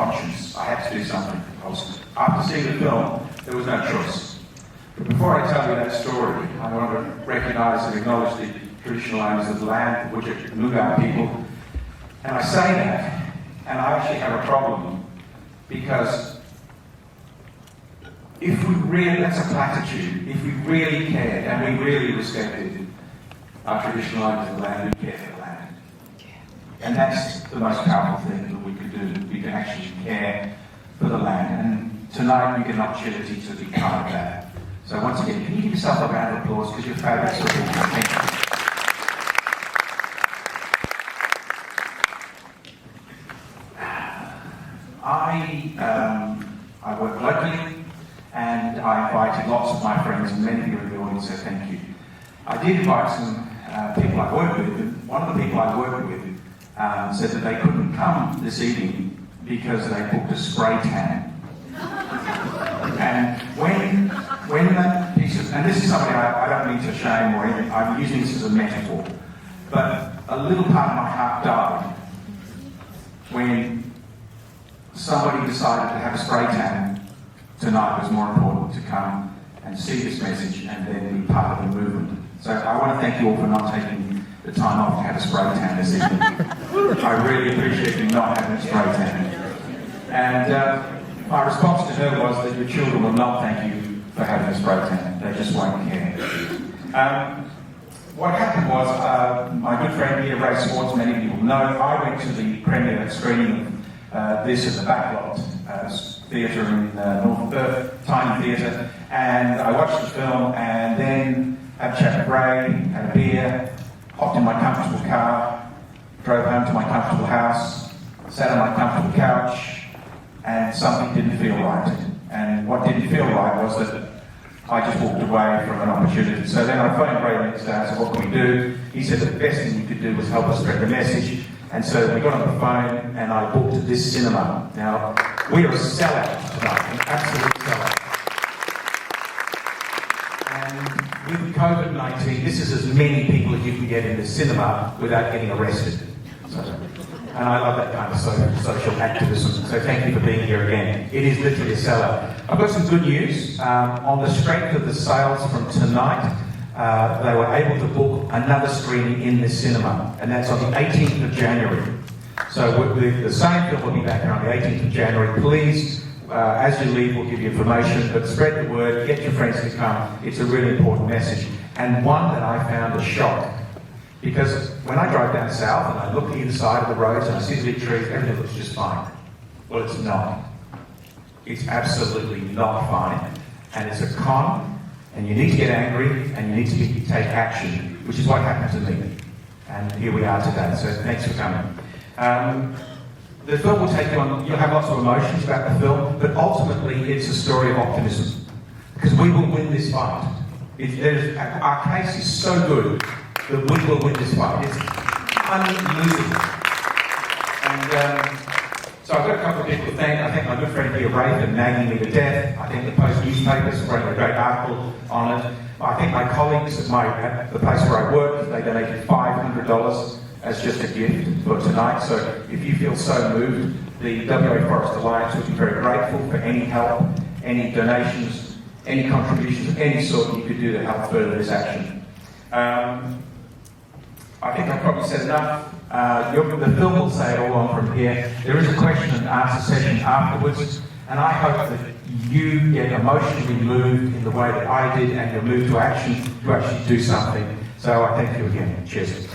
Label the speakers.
Speaker 1: conscience. I had to do something. After seeing the film, there was no choice. But before I tell you that story, I want to recognise and acknowledge the traditional owners of the land, which are Noongar people. And I say that, and I actually have a problem, because if we really, that's a platitude, if we really cared and we really respected our traditional owners of the land, we care for the land. And that's the most powerful thing that we could do. We can actually care for the land. And tonight we get an opportunity to be part of that. So once again, can you give yourself a round of applause because you're fabulous. Thank you. I work locally, and I invited lots of my friends, and many of you in the audience, so thank you. I did invite some people I work with, and one of the people I work with said that they couldn't come this evening because they booked a spray tan. And when that piece of, and this is something I don't mean to shame or anything, I'm using this as a metaphor, but a little part of my heart died when somebody decided to have a spray tan tonight. It was more important to come and see this message and then be part of the movement. So I want to thank you all for not taking the time off to have a spray tan this evening. I really appreciate you not having a spray tan. And my response to her was that your children will not thank you for having a spray tan. They just won't care. What happened was, my good friend here, Ray Swartz, many people know, I went to the premiere screening of this at the Backlot Theatre in North Perth, tiny theatre, and I watched the film and then had a chat with Ray, had a beer, hopped in my comfortable car, drove home to my comfortable house, sat on my comfortable couch, and something didn't feel right. And what didn't feel right was that I just walked away from an opportunity. So then I phoned Ray the next day and said, what can we do? He said the best thing you could do was help us spread the message. And so we got on the phone and I booked this cinema. Now, we are a sellout tonight, an absolute sellout. And with COVID-19, this is as many people as you can get in the cinema without getting arrested. And I love that kind of social activism, so thank you for being here again. It is literally a sellout. I've got some good news. On the strength of the sales from tonight, they were able to book another screening in this cinema, and that's on the 18th of January. So the same film will be back here on the 18th of January. Please, as you leave, we'll give you information, but spread the word, get your friends to come. It's a really important message, and one that I found a shock. Because when I drive down south and I look inside of the roads and I see the big trees, everything looks just fine. Well, it's not. It's absolutely not fine. And it's a con, and you need to get angry, and you need to take action, which is what happened to me. And here we are today, so thanks for coming. The film will take you on, you'll have lots of emotions about the film, but ultimately it's a story of optimism. Because we will win this fight. Our case is so good that we will win this fight. It's unlosable. And so I've got a couple of people to thank. I thank my good friend here, Ray, for nagging me to death. I thank the Post newspapers for writing a great article on it. I thank my colleagues at the place where I work. They donated $500 as just a gift for tonight. So if you feel so moved, the WA Forest Alliance would be very grateful for any help, any donations, any contributions of any sort you could do to help further this action. I think I've probably said enough. The film will say it all on from here. There is a question and answer session afterwards, and I hope that you get emotionally moved in the way that I did, and you're moved to action to actually do something. So I thank you again. Cheers.